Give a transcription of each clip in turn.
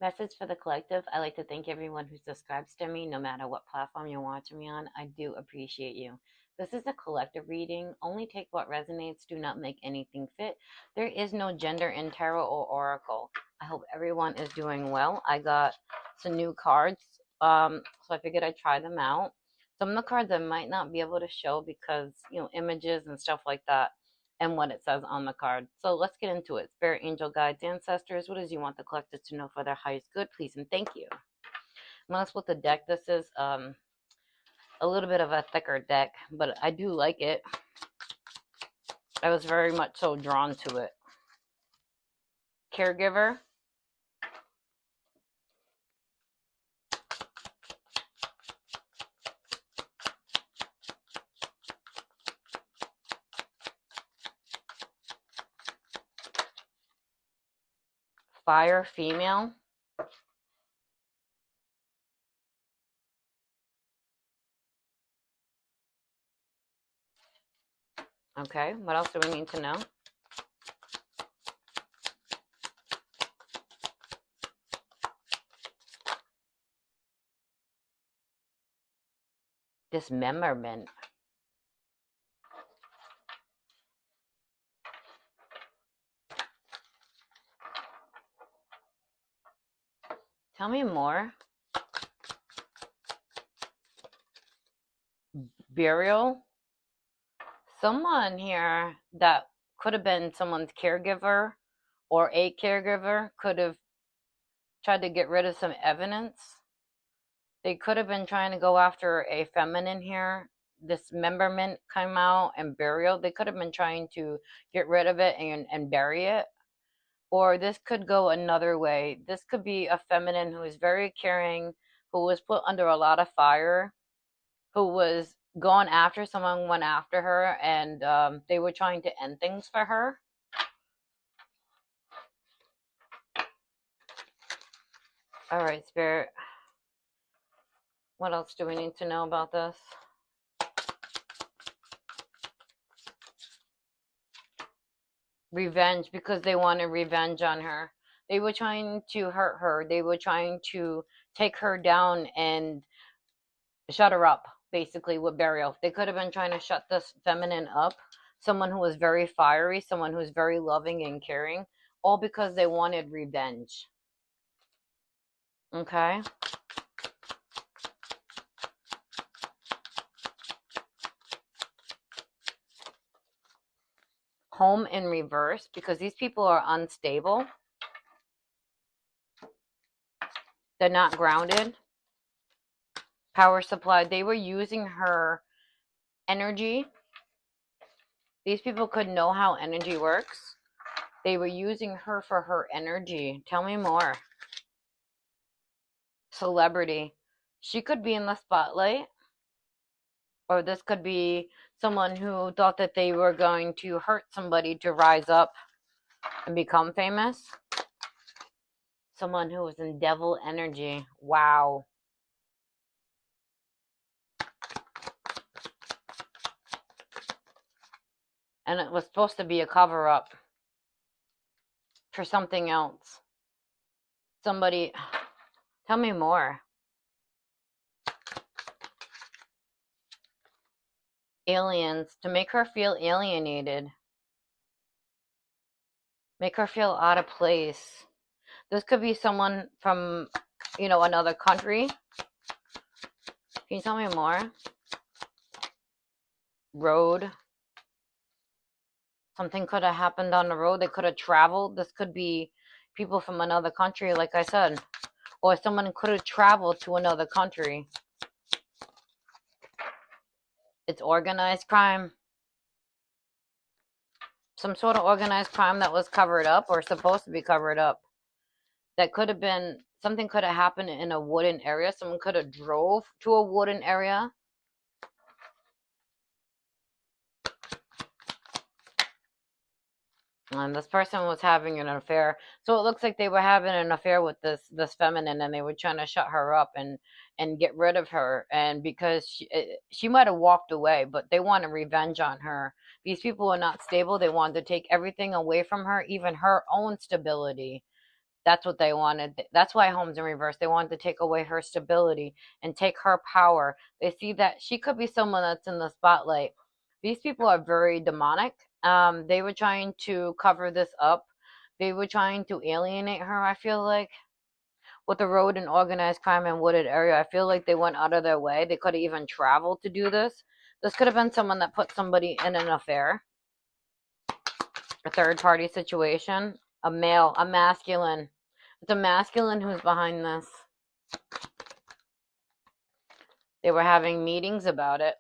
Message for the collective. I like to thank everyone who subscribes to me, no matter what platform you're watching me on. I do appreciate you. This is a collective reading. Only take what resonates. Do not make anything fit. There is no gender in tarot or oracle. I hope everyone is doing well. I got some new cards, so I figured I'd try them out. Some of the cards I might not be able to show because, images and stuff like that and what it says on the card. So let's get into it. Spirit, angel, guides, ancestors, what does you want the collective to know for their highest good, please and thank you. I'm gonna split the deck. This is a little bit of a thicker deck, but I do like it. I was very much so drawn to it. Caregiver. Fire, female. Okay, what else do we need to know? Dismemberment. Tell me more. Burial. Someone here that could have been someone's caregiver or a caregiver could have tried to get rid of some evidence. They could have been trying to go after a feminine here. Dismemberment came out and burial. They could have been trying to get rid of it and bury it. Or this could go another way. This could be a feminine who is very caring, who was put under a lot of fire, who was gone after someone went after her, and they were trying to end things for her. All right, Spirit. What else do we need to know about this? Revenge, because they wanted revenge on her. They were trying to hurt her. They were trying to take her down and shut her up, basically, with burial. They could have been trying to shut this feminine up. Someone who was very fiery, someone who's very loving and caring, all because they wanted revenge. Okay? Home in reverse, because these people are unstable. They're not grounded. Power supply. They were using her energy. These people could know how energy works. They were using her for her energy. Tell me more. Celebrity. She could be in the spotlight. Or this could be someone who thought that they were going to hurt somebody to rise up and become famous. Someone who was in devil energy. Wow. And it was supposed to be a cover-up for something else. Somebody, tell me more. Aliens, to make her feel alienated. Make her feel out of place. This could be someone from, another country. Can you tell me more? Road. Something could have happened on the road. They could have traveled. This could be people from another country, like I said. Or someone could have traveled to another country. It's organized crime. Some sort of organized crime that was covered up or supposed to be covered up. That could have been, something could have happened in a wooden area. Someone could have drove to a wooden area. And this person was having an affair. So it looks like they were having an affair with this feminine, and they were trying to shut her up and get rid of her. And because she might have walked away, but they wanted revenge on her. These people are not stable. They wanted to take everything away from her, even her own stability. That's what they wanted. That's why home's in reverse. They wanted to take away her stability and take her power. They see that she could be someone that's in the spotlight. These people are very demonic. They were trying to cover this up. They were trying to alienate her, I feel like, with the road and organized crime and wooded area. I feel like they went out of their way. They could have even traveled to do this. This could have been someone that put somebody in an affair, a third party situation, a male, a masculine. It's a masculine who's behind this. They were having meetings about it.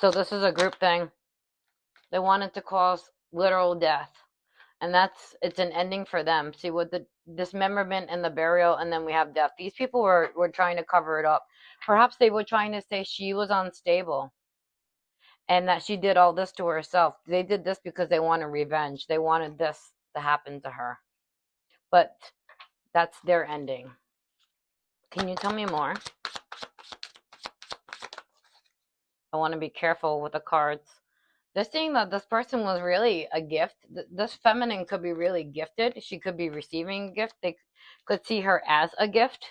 So this is a group thing. They wanted to cause literal death. And it's an ending for them. See, with the dismemberment and the burial, and then we have death. These people were trying to cover it up. Perhaps they were trying to say she was unstable and that she did all this to herself. They did this because they wanted revenge. They wanted this to happen to her. But that's their ending. Can you tell me more? I want to be careful with the cards. They're saying that this person was really a gift. This feminine could be really gifted. She could be receiving a gift. They could see her as a gift.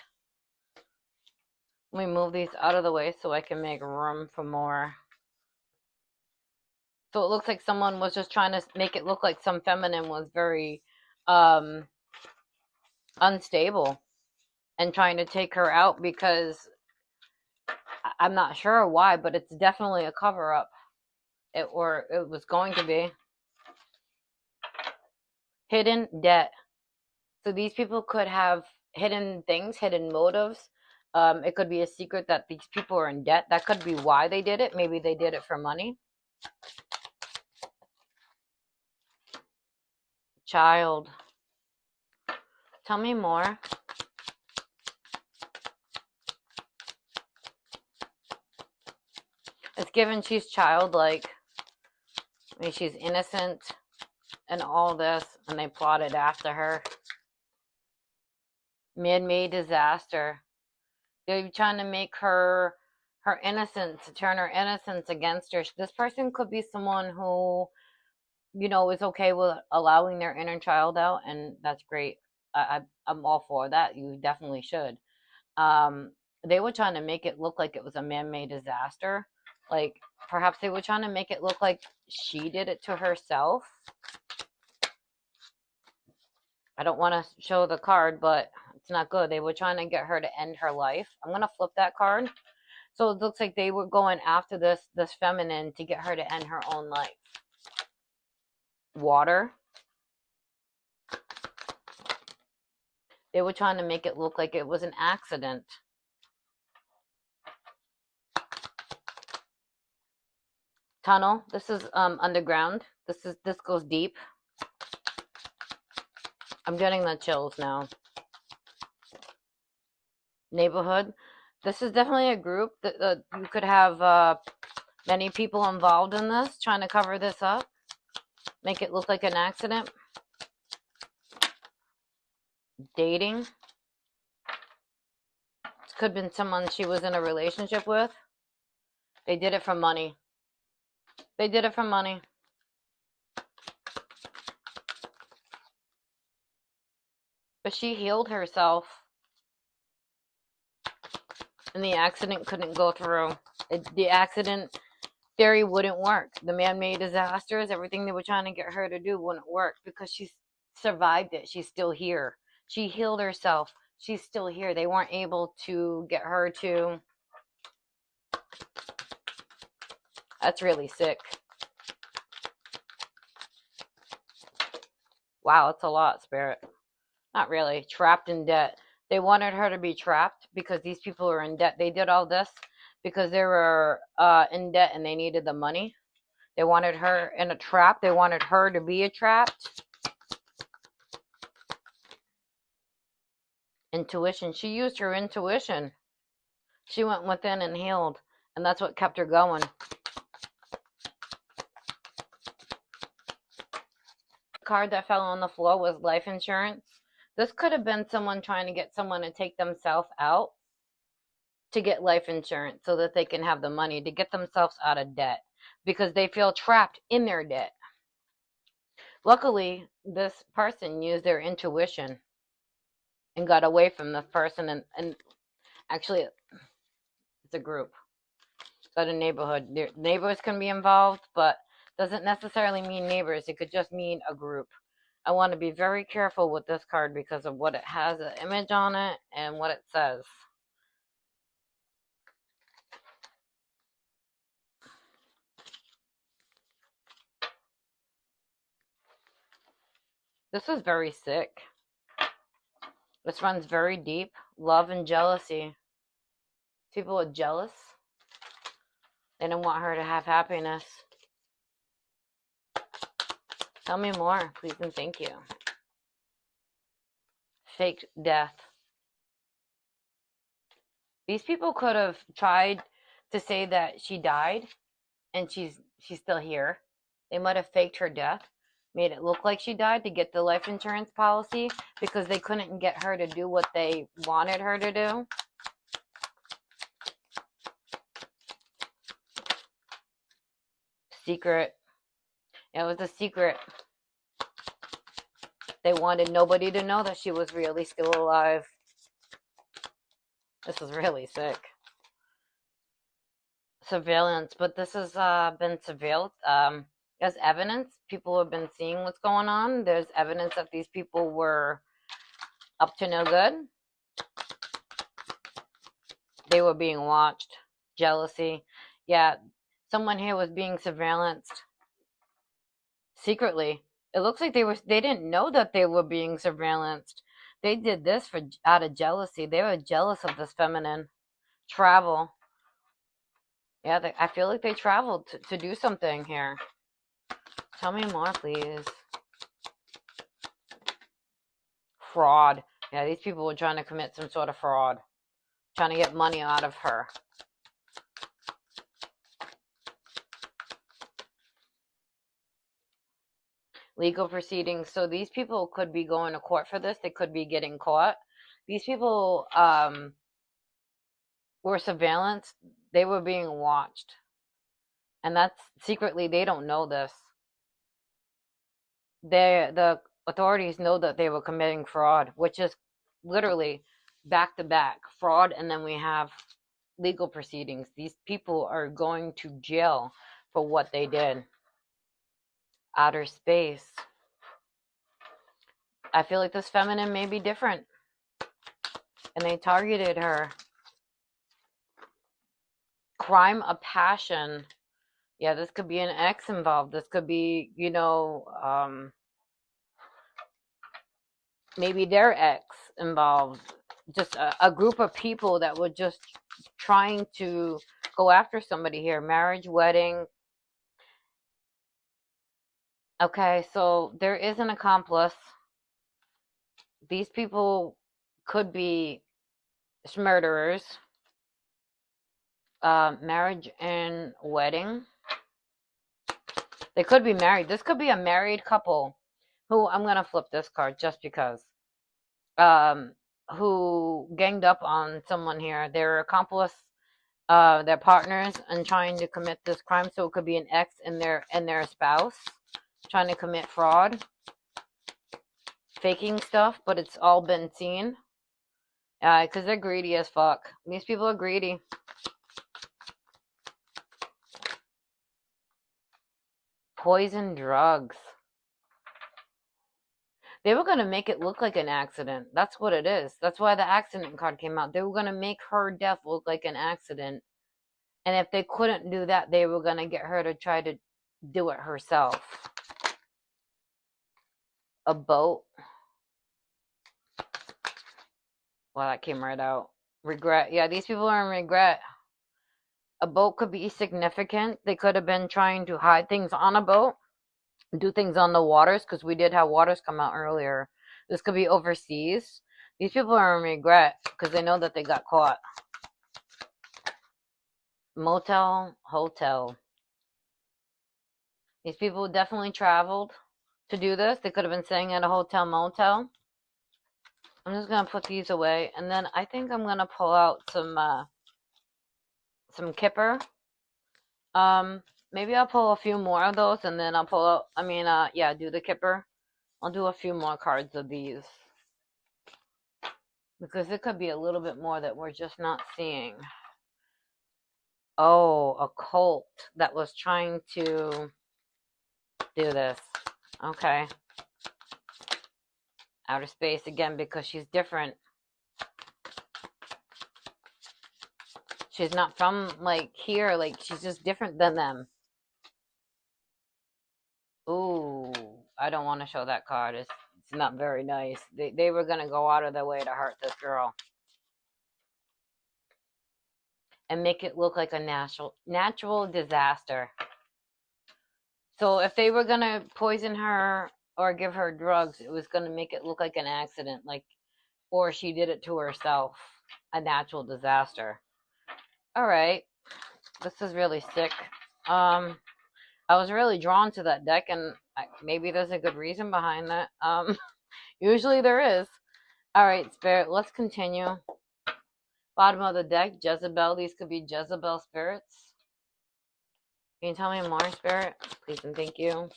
Let me move these out of the way so I can make room for more. So it looks like someone was just trying to make it look like some feminine was very unstable and trying to take her out, because I'm not sure why, but it's definitely a cover-up. It was going to be. Hidden debt. So these people could have hidden things, hidden motives. It could be a secret that these people are in debt. That could be why they did it. Maybe they did it for money. Child. Tell me more. It's given she's childlike. I mean, she's innocent and all this, and they plotted after her. Man-made disaster. They're trying to make her innocence, turn her innocence against her. This person could be someone who, is okay with allowing their inner child out, and that's great. I'm all for that. You definitely should. They were trying to make it look like it was a man-made disaster. Like, perhaps they were trying to make it look like she did it to herself. I don't want to show the card, but it's not good. They were trying to get her to end her life. I'm going to flip that card. So it looks like they were going after this feminine to get her to end her own life. Water. They were trying to make it look like it was an accident. Tunnel. This is underground. This goes deep. I'm getting the chills now. Neighborhood. This is definitely a group that you could have many people involved in this, trying to cover this up, make it look like an accident. Dating. This could have been someone she was in a relationship with. They did it for money. They did it for money. But she healed herself. And the accident couldn't go through. The accident theory wouldn't work. The man-made disasters, everything they were trying to get her to do wouldn't work because she survived it. She's still here. She healed herself. She's still here. They weren't able to get her to. That's really sick. Wow, that's a lot, Spirit. Not really. Trapped in debt. They wanted her to be trapped because these people were in debt. They did all this because they were in debt and they needed the money. They wanted her in a trap. They wanted her to be trapped. Intuition. She used her intuition. She went within and healed. And that's what kept her going. The card that fell on the floor was life insurance. This could have been someone trying to get someone to take themselves out to get life insurance so that they can have the money to get themselves out of debt because they feel trapped in their debt. Luckily, this person used their intuition and got away from this person. And actually, it's a group. It's not a neighborhood. Neighbors can be involved, but doesn't necessarily mean neighbors. It could just mean a group. I want to be very careful with this card because of what it has, an image on it, and what it says. This is very sick. This runs very deep. Love and jealousy. People are jealous. They don't want her to have happiness. Tell me more, please and thank you. Fake death. These people could have tried to say that she died and she's still here. They might have faked her death, made it look like she died to get the life insurance policy because they couldn't get her to do what they wanted her to do. Secret. It was a secret. They wanted nobody to know that she was really still alive. This is really sick. Surveillance, but this has been surveilled. There's evidence. People have been seeing what's going on. There's evidence that these people were up to no good. They were being watched. Jealousy. Yeah, someone here was being surveillanced secretly. It looks like they didn't know that they were being surveillanced. They did this out of jealousy. They were jealous of this feminine. Travel. Yeah, I feel like they traveled to do something here. Tell me more, please. Fraud. Yeah, these people were trying to commit some sort of fraud. Trying to get money out of her. Legal proceedings. So these people could be going to court for this. They could be getting caught. These people were surveillanced. They were being watched. And that's secretly, they don't know this. The authorities know that they were committing fraud, which is literally back to back fraud, and then we have legal proceedings. These people are going to jail for what they did. Outer space. I feel like this feminine may be different, and they targeted her. Crime of passion. Yeah, this could be an ex involved. This could be, maybe their ex involved. Just a group of people that were just trying to go after somebody here. Marriage, wedding. Okay, so there is an accomplice. These people could be murderers. Marriage and wedding. They could be married. This could be a married couple who, I'm going to flip this card just because, who ganged up on someone here. They're accomplice, their partners, and trying to commit this crime. So it could be an ex and their spouse trying to commit fraud, faking stuff, but it's all been seen. Because they're greedy as fuck. These people are greedy. Poison drugs. They were going to make it look like an accident. That's what it is. That's why the accident card came out. They were going to make her death look like an accident. And if they couldn't do that, they were going to get her to try to do it herself. A boat. Well, that came right out. Regret. Yeah, these people are in regret. A boat could be significant. They could have been trying to hide things on a boat. Do things on the waters, because we did have waters come out earlier. This could be overseas. These people are in regret because they know that they got caught. Motel, hotel. These people definitely traveled to do this. They could have been staying at a hotel, motel. I'm just going to put these away. And then I think I'm going to pull out some Kipper. Maybe I'll pull a few more of those, and then I'll pull out, yeah, do the Kipper. I'll do a few more cards of these. Because it could be a little bit more that we're just not seeing. Oh, a cult that was trying to do this. Okay. Outer space again because she's different. She's not from like here, like she's just different than them. Ooh, I don't want to show that card. It's not very nice. They were gonna go out of their way to hurt this girl and make it look like a natural disaster. So if they were gonna poison her or give her drugs, it was gonna make it look like an accident, like, or she did it to herself, a natural disaster. All right, this is really sick. I was really drawn to that deck, and maybe there's a good reason behind that. Usually there is. All right, Spirit, let's continue. Bottom of the deck, Jezebel. These could be Jezebel spirits. Can you tell me more, Spirit? Please and thank you.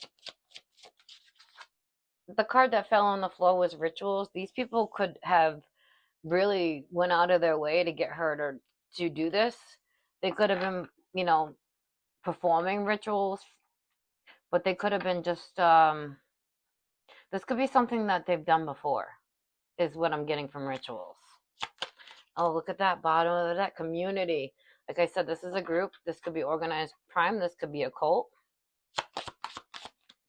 The card that fell on the floor was rituals. These people could have really went out of their way to get her to do this. They could have been, performing rituals, but they could have been just, this could be something that they've done before, is what I'm getting from rituals. Oh, look at that bottom of that community. Like I said, this is a group. This could be organized crime. This could be a cult.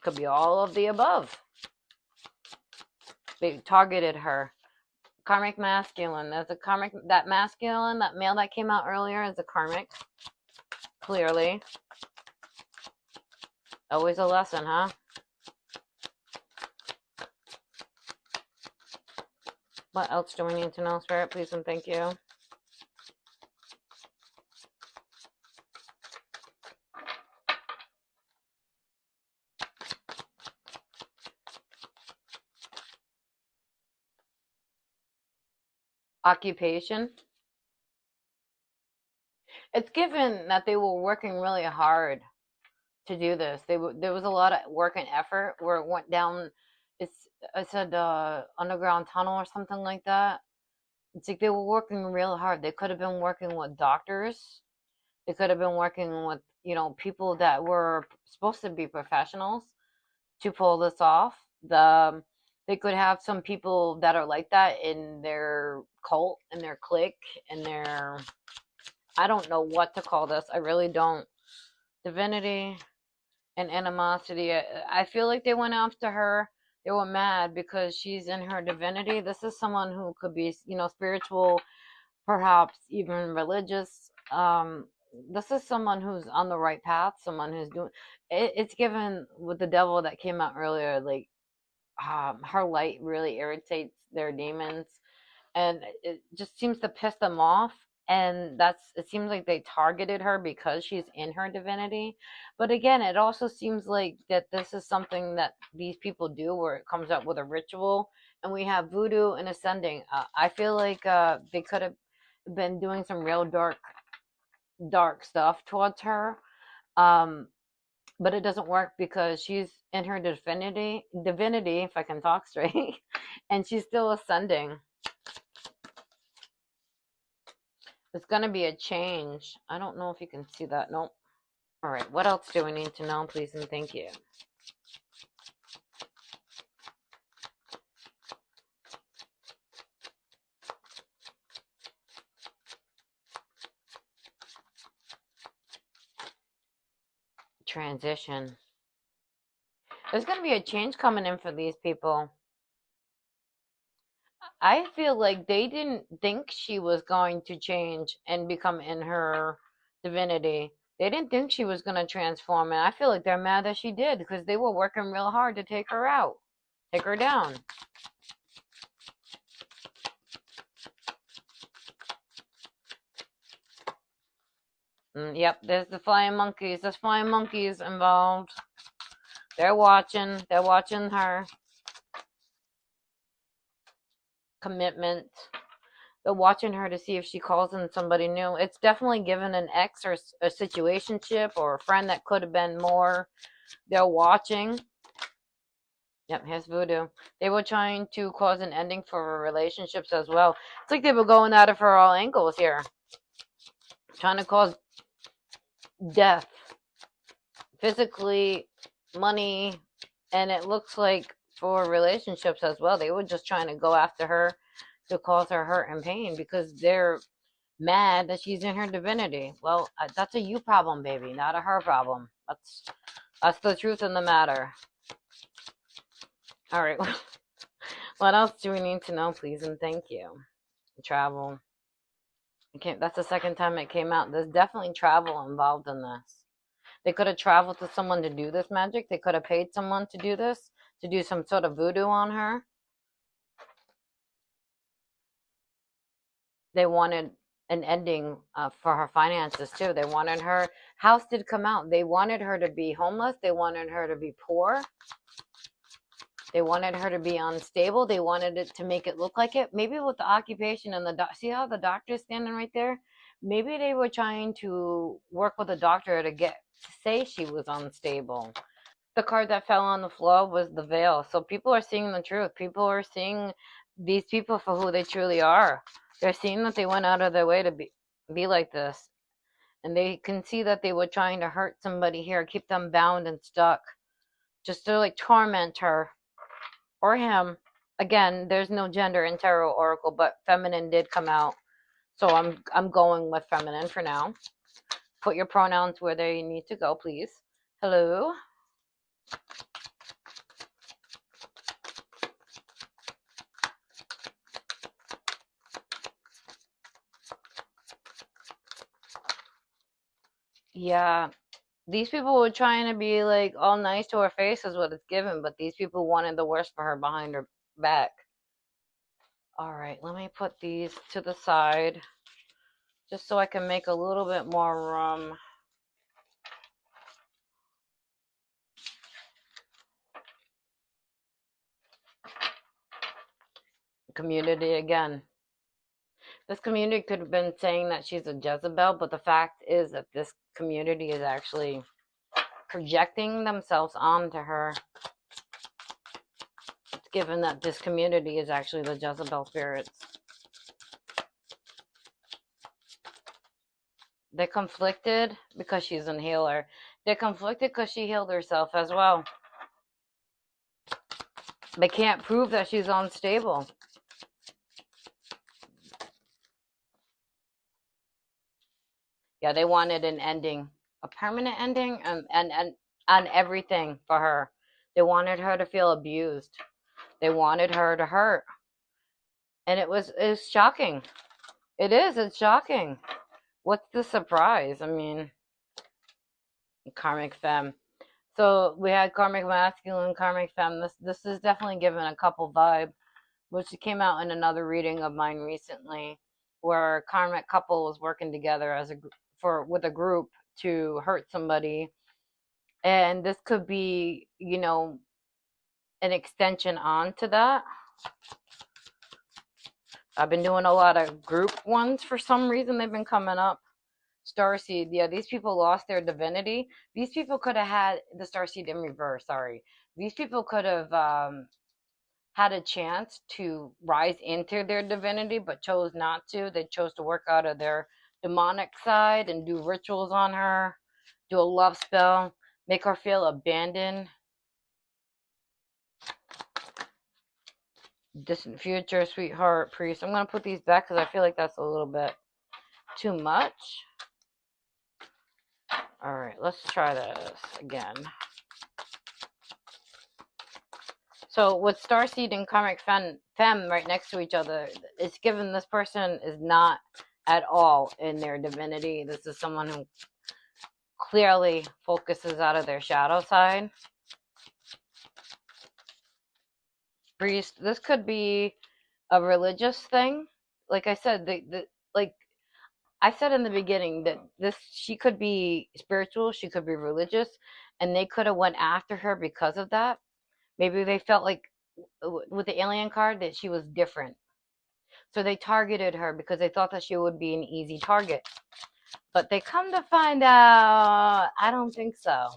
Could be all of the above. They targeted her. Karmic masculine. There's a karmic, that masculine, that male that came out earlier is a karmic. Clearly. Always a lesson, huh? What else do we need to know, Spirit? Please and thank you. Occupation. It's given that they were working really hard to do this. There was a lot of work and effort where it went down. I said underground tunnel or something like that. It's like they were working real hard. They could have been working with doctors. They could have been working with people that were supposed to be professionals to pull this off. They could have some people that are like that in their cult, in their clique, in their, I don't know what to call this. I really don't. Divinity and animosity. I feel like they went after her. They were mad because she's in her divinity. This is someone who could be, spiritual, perhaps even religious. This is someone who's on the right path, someone who's doing it's given with the devil that came out earlier, like her light really irritates their demons, and it just seems to piss them off. And it seems like they targeted her because she's in her divinity. But again, it also seems like that this is something that these people do where it comes up with a ritual. And we have voodoo and ascending. I feel like they could have been doing some real dark stuff towards her. But it doesn't work because she's in her divinity, if I can talk straight, and she's still ascending. It's going to be a change. I don't know if you can see that. Nope. All right. What else do we need to know, please and thank you? Transition. There's going to be a change coming in for these people. I feel like they didn't think she was going to change and become in her divinity. They didn't think she was going to transform, and I feel like they're mad that she did because they were working real hard to take her out, take her down. Yep, there's the flying monkeys. There's flying monkeys involved. They're watching. They're watching her. Commitment. They're watching her to see if she calls in somebody new. It's definitely given an ex or a situationship or a friend that could have been more. They're watching. Yep, here's voodoo. They were trying to cause an ending for relationships as well. It's like they were going at it for all angles here. Trying to cause death. Physically, money, and it looks like for relationships as well. They were just trying to go after her to cause her hurt and pain because they're mad that she's in her divinity. Well, that's a you problem, baby, not a her problem. That's the truth in the matter. All right. What else do we need to know, please and thank you? Travel. That's the second time it came out. There's definitely travel involved in this. They could have traveled to someone to do this magic. They could have paid someone to do this, to do some sort of voodoo on her. They wanted an ending for her finances too. They wanted her house did come out. They wanted her to be homeless. They wanted her to be poor. They wanted her to be unstable. They wanted it to make it look like it. Maybe with the occupation and see how the doctor's standing right there? Maybe they were trying to work with a doctor to say she was unstable. The card that fell on the floor was the veil. So people are seeing the truth. People are seeing these people for who they truly are. They're seeing that they went out of their way to be like this. And they can see that they were trying to hurt somebody here, keep them bound and stuck, just to like torment her or him. Again, there's no gender in tarot oracle, but feminine did come out. So I'm going with feminine for now. Put your pronouns where they need to go, please. Hello. Yeah, these people were trying to be like all nice to her face is what it's given, but these people wanted the worst for her behind her back. All right, let me put these to the side just so I can make a little bit more room. Community again. This community could have been saying that she's a Jezebel, but the fact is that this community is actually projecting themselves onto her. It's given that this community is actually the Jezebel spirits. They're conflicted because she's a healer. They're conflicted because she healed herself as well. They can't prove that she's unstable. Yeah, they wanted an ending, a permanent ending, and on everything for her. They wanted her to feel abused. They wanted her to hurt. And it's shocking. It's shocking. What's the surprise? I mean, karmic femme. So we had karmic masculine, karmic femme. This is definitely given a couple vibe, which came out in another reading of mine recently, where a karmic couple was working together with a group to hurt somebody, and this could be, an extension onto that. I've been doing a lot of group ones for some reason. They've been coming up. Starseed, yeah, these people lost their divinity. These people could have had the Starseed in reverse. Sorry, these people could have had a chance to rise into their divinity, but chose not to. They chose to work out of their demonic side and do rituals on her, do a love spell, make her feel abandoned. Distant future, sweetheart, priest. I'm going to put these back because I feel like that's a little bit too much. All right, let's try this again. So with Starseed and Karmic Femme right next to each other, it's given this person is not at all in their divinity. This is someone who clearly focuses out of their shadow side. Priest, this could be a religious thing. Like I said, like I said in the beginning that she could be spiritual, she could be religious, and they could have went after her because of that. Maybe they felt like with the alien card that she was different. So they targeted her because they thought that she would be an easy target. But they come to find out, I don't think so.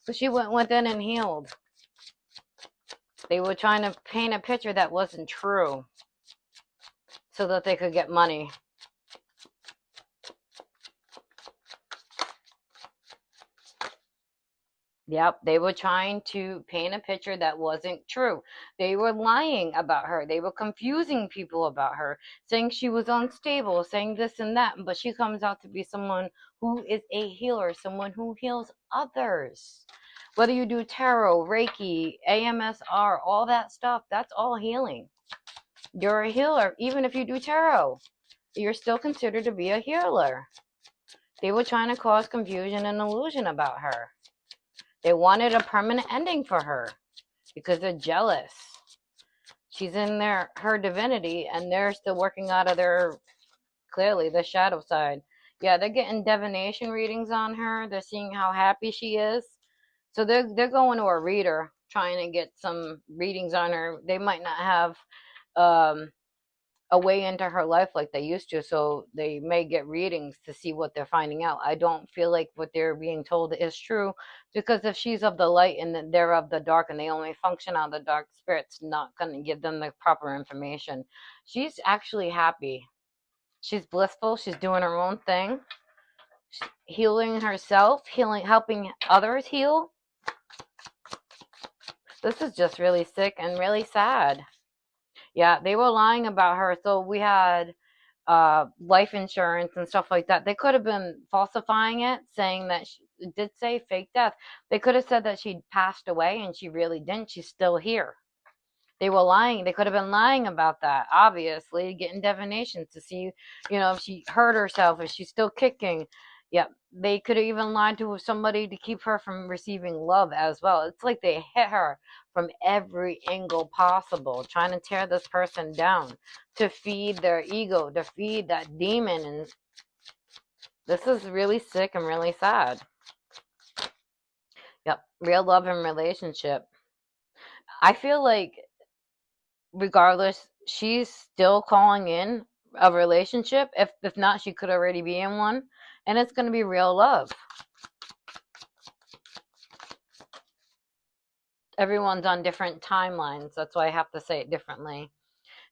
So she went within and healed. They were trying to paint a picture that wasn't true so that they could get money. Yep, they were trying to paint a picture that wasn't true. They were lying about her. They were confusing people about her, saying she was unstable, saying this and that. But she comes out to be someone who is a healer, someone who heals others. Whether you do tarot, Reiki, AMSR, all that stuff, that's all healing. You're a healer. Even if you do tarot, you're still considered to be a healer. They were trying to cause confusion and illusion about her. They wanted a permanent ending for her because they're jealous. She's in her divinity, and they're still working out of clearly, the shadow side. Yeah, they're getting divination readings on her. They're seeing how happy she is. So they're going to a reader, trying to get some readings on her. They might not have a way into her life like they used to, so they may get readings to see what they're finding out. I don't feel like what they're being told is true, because if she's of the light and they're of the dark and they only function on the dark, spirit's not going to give them the proper information. She's actually happy. She's blissful. She's doing her own thing. She's healing herself, helping others heal. This is just really sick and really sad. Yeah, they were lying about her. So we had life insurance and stuff like that. They could have been falsifying it, saying that it did say fake death. They could have said that she'd passed away and she really didn't. She's still here. They were lying. They could have been lying about that, obviously, getting divination to see, if she hurt herself, if she's still kicking. Yeah, they could have even lied to somebody to keep her from receiving love as well. It's like they hit her from every angle possible, trying to tear this person down, to feed their ego, to feed that demon. And this is really sick and really sad. Yep, real love and relationship. I feel like regardless, she's still calling in a relationship. If not, she could already be in one, and it's going to be real love. Everyone's on different timelines. That's why I have to say it differently.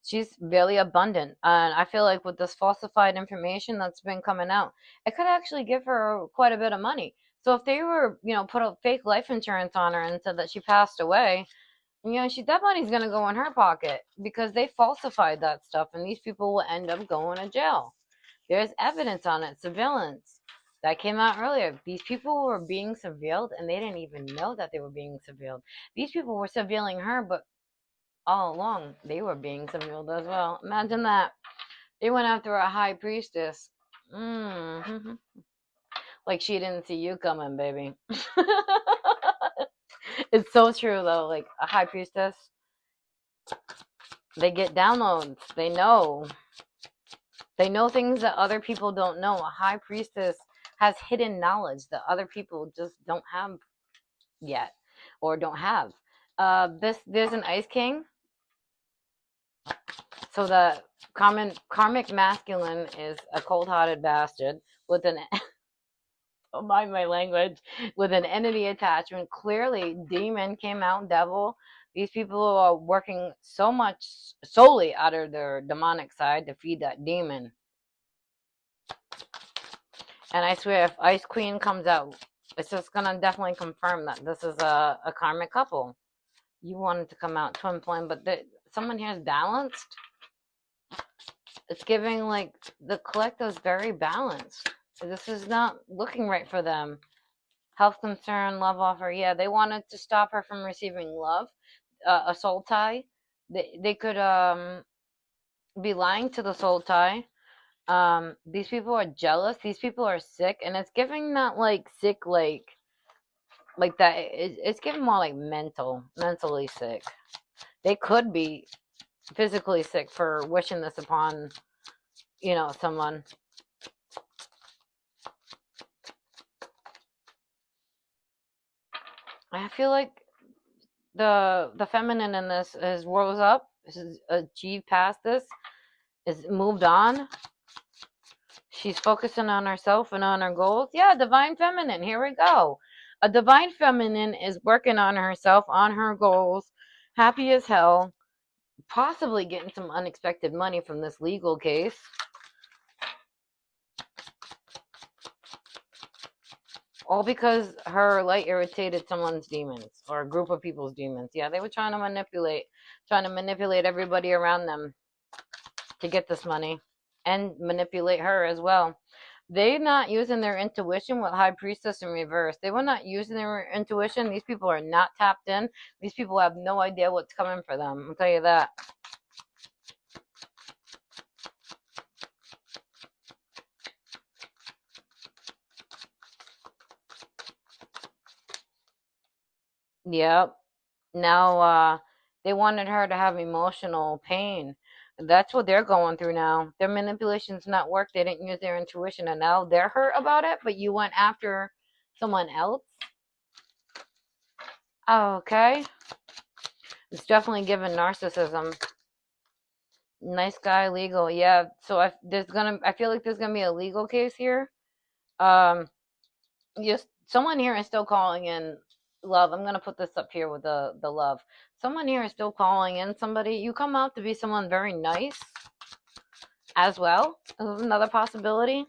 She's really abundant, and I feel like with this falsified information that's been coming out, it could actually give her quite a bit of money. So if they were, put a fake life insurance on her and said that she passed away, that money's gonna go in her pocket because they falsified that stuff, and these people will end up going to jail. There's evidence on it, surveillance that came out earlier. These people were being surveilled, and they didn't even know that they were being surveilled. These people were surveilling her, but all along they were being surveilled as well. Imagine that. They went after a high priestess. Mm-hmm. Like she didn't see you coming, baby. It's so true though. Like a high priestess, they get downloads. They know things that other people don't know. A high priestess has hidden knowledge that other people just don't have yet, or don't have. There's an Ice King. So the karmic masculine is a cold-hearted bastard with an don't mind my language, with an entity attachment. Clearly, demon came out, devil. These people are working so much solely out of their demonic side to feed that demon. And I swear, if Ice Queen comes out, it's just gonna definitely confirm that this is a karmic couple. You wanted to come out twin flame, but someone here is balanced. It's giving like the collective is very balanced. This is not looking right for them. Health concern, love offer. Yeah, they wanted to stop her from receiving love, a soul tie. They could be lying to the soul tie. These people are jealous. These people are sick, and it's giving not like sick like that. It's giving more like mentally sick. They could be physically sick for wishing this upon, someone. I feel like the feminine in this has rose up, has achieved past this, is moved on. She's focusing on herself and on her goals. Yeah, divine feminine. Here we go. A divine feminine is working on herself, on her goals, happy as hell, possibly getting some unexpected money from this legal case. All because her light irritated someone's demons or a group of people's demons. Yeah, they were trying to manipulate everybody around them to get this money and manipulate her as well. They're not using their intuition with High Priestess in reverse. They were not using their intuition. These people are not tapped in. These people have no idea what's coming for them. I'll tell you that. Yep. Now they wanted her to have emotional pain. That's what they're going through now. Their manipulations not work. They didn't use their intuition, and now they're hurt about it. But you went after someone else. Okay, it's definitely given narcissism. Nice guy, legal. Yeah. So I feel like there's gonna be a legal case here. Um, yes, someone here is still calling in love. I'm gonna put this up here with the love. Someone here is still calling in somebody. You come out to be someone very nice as well. Another possibility.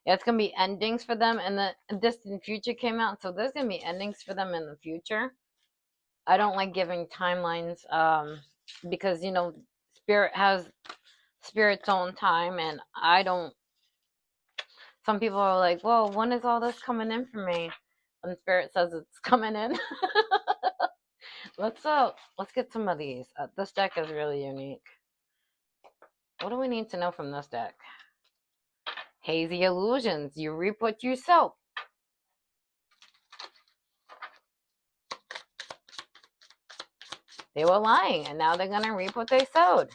Yeah, it's gonna be endings for them, and the distant future came out, so there's gonna be endings for them in the future. I don't like giving timelines, because spirit has spirit's own time, and I don't. Some people are like, "Well, when is all this coming in for me?" When spirit says it's coming in. Let's get some of these. This deck is really unique. What do we need to know from this deck? Hazy illusions. You reap what you sow. They were lying, and now they're going to reap what they sowed.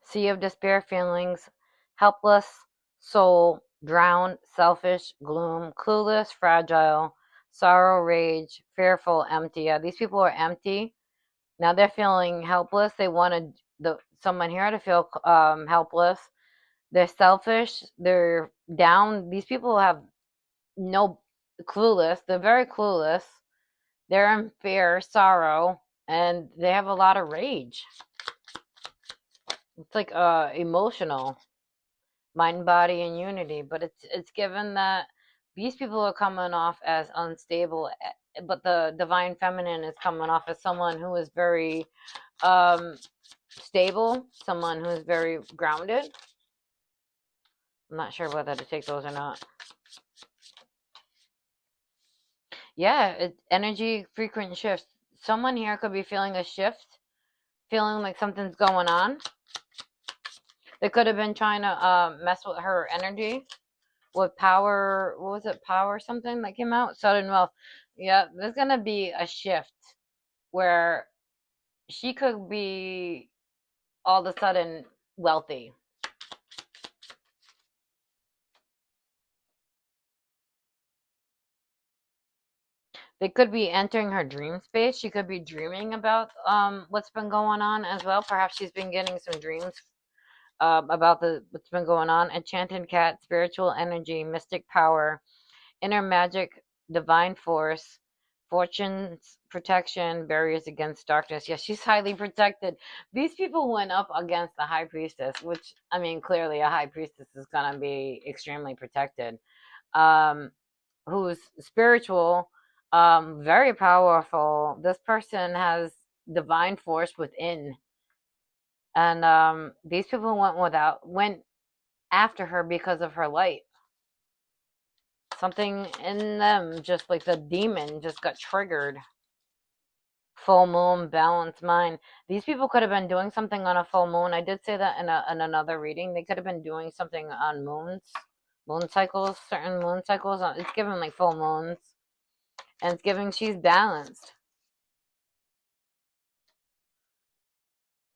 Sea of despair feelings, helpless, soul, drowned, selfish, gloom, clueless, fragile, sorrow, rage, fearful, empty. Yeah, these people are empty. Now they're feeling helpless. They wanted someone here to feel helpless. They're selfish. They're down. These people have no clueless. They're very clueless. They're in fear, sorrow, and they have a lot of rage. It's like emotional, mind, body, and unity. But it's given that these people are coming off as unstable, but the divine feminine is coming off as someone who is very stable, someone who is very grounded. I'm not sure whether to take those or not. Yeah, it's energy frequent shifts. Someone here could be feeling a shift, feeling like something's going on. They could have been trying to mess with her energy with power. What was it? Power something that came out? Sudden wealth. Yeah, there's going to be a shift where she could be all of a sudden wealthy. They could be entering her dream space. She could be dreaming about what's been going on as well. Perhaps she's been getting some dreams about what's been going on. Enchanted cat, spiritual energy, mystic power, inner magic, divine force, fortune's protection, barriers against darkness. Yeah, she's highly protected. These people went up against the high priestess, which, I mean, clearly a high priestess is going to be extremely protected. Who's spiritual, very powerful. This person has divine force within. And these people went after her because of her light. Something in them, just like the demon, just got triggered. Full moon, balanced mind. These people could have been doing something on a full moon. I did say that in another reading. They could have been doing something on moon cycles, certain moon cycles. It's giving like full moons, and it's giving she's balanced.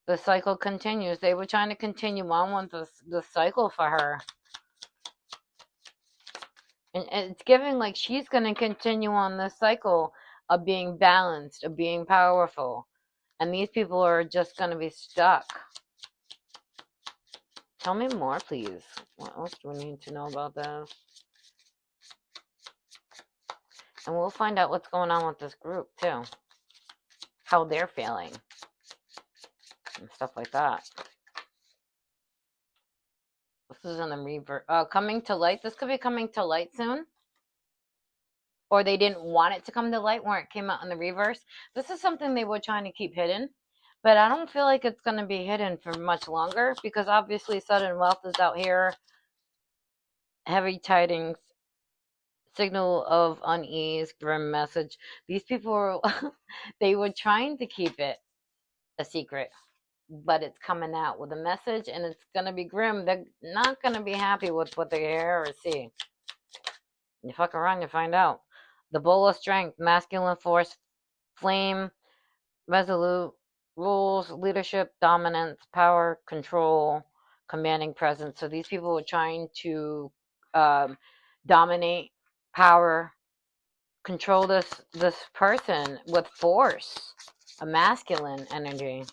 The cycle continues. They were trying to continue on with the cycle for her. And it's giving like she's going to continue on this cycle of being balanced, of being powerful. And these people are just going to be stuck. Tell me more, please. What else do we need to know about this? And we'll find out what's going on with this group, too. How they're feeling. And stuff like that. This is in the reverse. Coming to light. This could be coming to light soon. Or they didn't want it to come to light where it came out in the reverse. This is something they were trying to keep hidden. But I don't feel like it's going to be hidden for much longer. Because obviously sudden wealth is out here. Heavy tidings. Signal of unease. Grim message. These people were, they were trying to keep it a secret. But it's coming out with a message, and it's going to be grim. They're not going to be happy with what they hear or see. You fuck around, you find out. The bowl of strength, masculine force, flame, resolute, rules, leadership, dominance, power, control, commanding presence. So these people are trying to dominate, power, control this person with force, a masculine energy.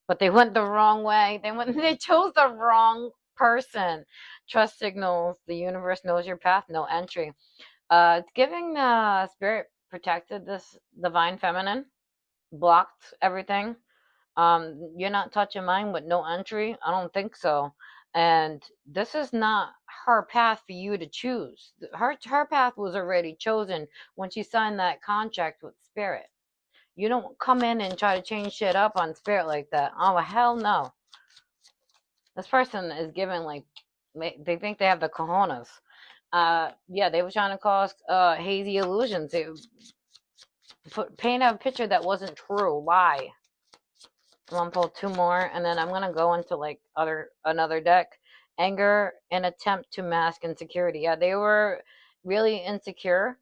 But they went the wrong way. They chose the wrong person. Trust signals. The universe knows your path. No entry. It's giving spirit protected this divine feminine. Blocked everything. You're not touching mine with no entry. I don't think so. And this is not her path for you to choose. Her path was already chosen when she signed that contract with spirit. You don't come in and try to change shit up on spirit like that. Oh, hell no. This person is giving, like, they think they have the cojones. Yeah, they were trying to cause hazy illusions. They paint a picture that wasn't true. Why? I'm gonna pull two more, and then I'm gonna go into like another deck. Anger, an attempt to mask insecurity. Yeah, they were really insecure.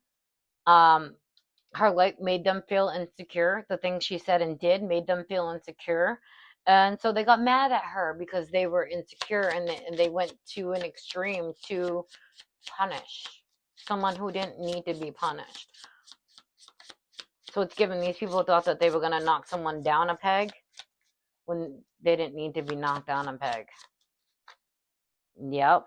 Her life made them feel insecure. The things she said and did made them feel insecure. And so they got mad at her because they were insecure, and they went to an extreme to punish someone who didn't need to be punished. So it's given these people thought that they were going to knock someone down a peg when they didn't need to be knocked down a peg. Yep.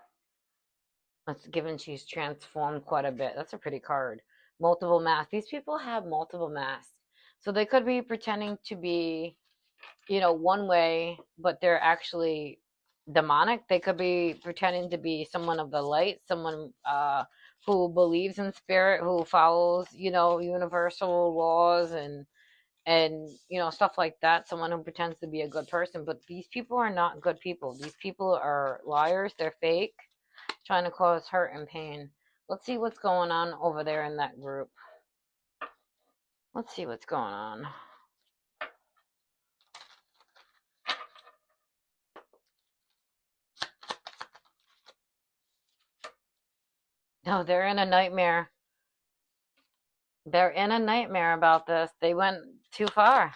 That's given she's transformed quite a bit. That's a pretty card. Multiple masks. These people have multiple masks. So they could be pretending to be, one way, but they're actually demonic. They could be pretending to be someone of the light, someone who believes in spirit, who follows, universal laws and stuff like that. Someone who pretends to be a good person. But these people are not good people. These people are liars. They're fake, trying to cause hurt and pain. Let's see what's going on over there in that group. Let's see what's going on. No, they're in a nightmare. They're in a nightmare about this. They went too far.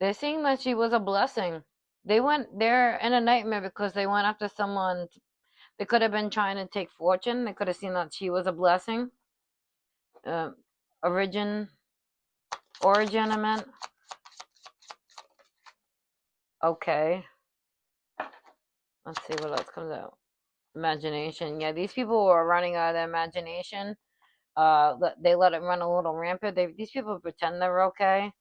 They seemed like she was a blessing. They're in a nightmare because they went after someone. They could have been trying to take fortune. They could have seen that she was a blessing. Uh, origin, I meant. Okay. Let's see what else comes out. Imagination. Yeah, these people were running out of their imagination. They let it run a little rampant. These people pretend they're okay.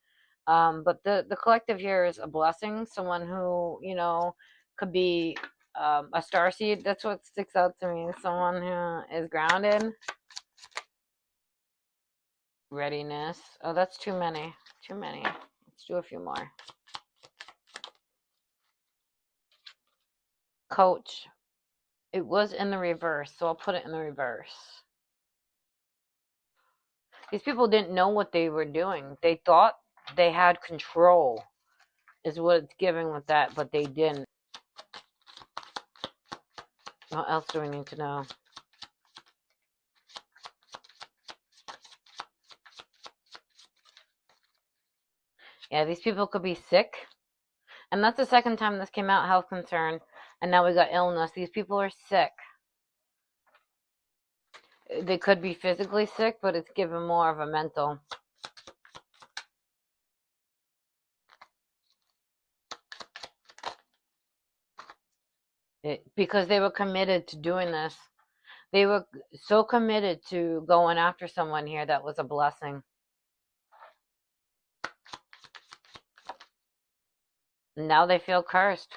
But the collective here is a blessing. Someone who, could be a starseed. That's what sticks out to me. Someone who is grounded. Readiness. Oh, that's too many. Too many. Let's do a few more. Coach. It was in the reverse, so I'll put it in the reverse. These people didn't know what they were doing. They thought they had control, is what it's giving with that, but they didn't. What else do we need to know? Yeah, these people could be sick. And that's the second time this came out, health concern. And now we got illness. These people are sick. They could be physically sick, but it's given more of a mental. Because they were committed to doing this. They were so committed to going after someone here that was a blessing. Now they feel cursed.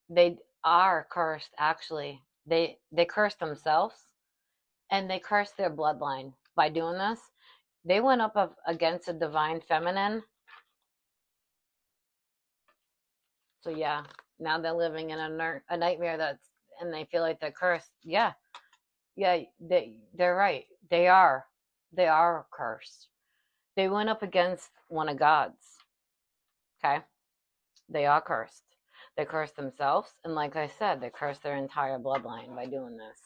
They are cursed, actually. They curse themselves and they curse their bloodline by doing this. They went up against the divine feminine. So yeah, now they're living in a nightmare and they feel like they're cursed. Yeah, yeah, they're right. They are cursed. They went up against one of God's. Okay, they are cursed. They curse themselves, and like I said, they curse their entire bloodline by doing this.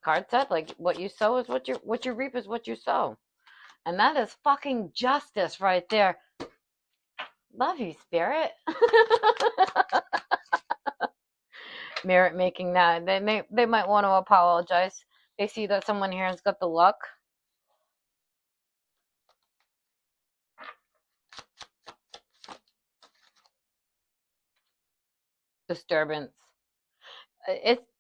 Card said, like, what you sow is what you reap is what you sow, and that is fucking justice right there. Love you, spirit. Merit making that. They might want to apologize. They see that someone here has got the luck. Disturbance.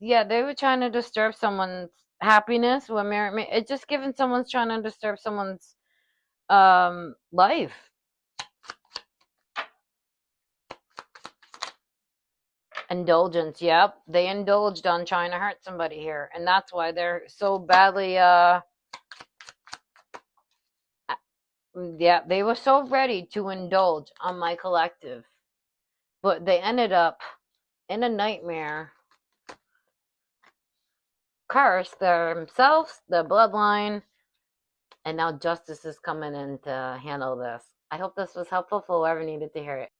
They were trying to disturb someone's happiness. When merit, it's just given someone's trying to disturb someone's life. Indulgence. Yep, they indulged on trying to hurt somebody here, and that's why they're so badly. Yeah, they were so ready to indulge on my collective, but they ended up in a nightmare. Curse themselves, their bloodline, and now justice is coming in to handle this. I hope this was helpful for whoever needed to hear it.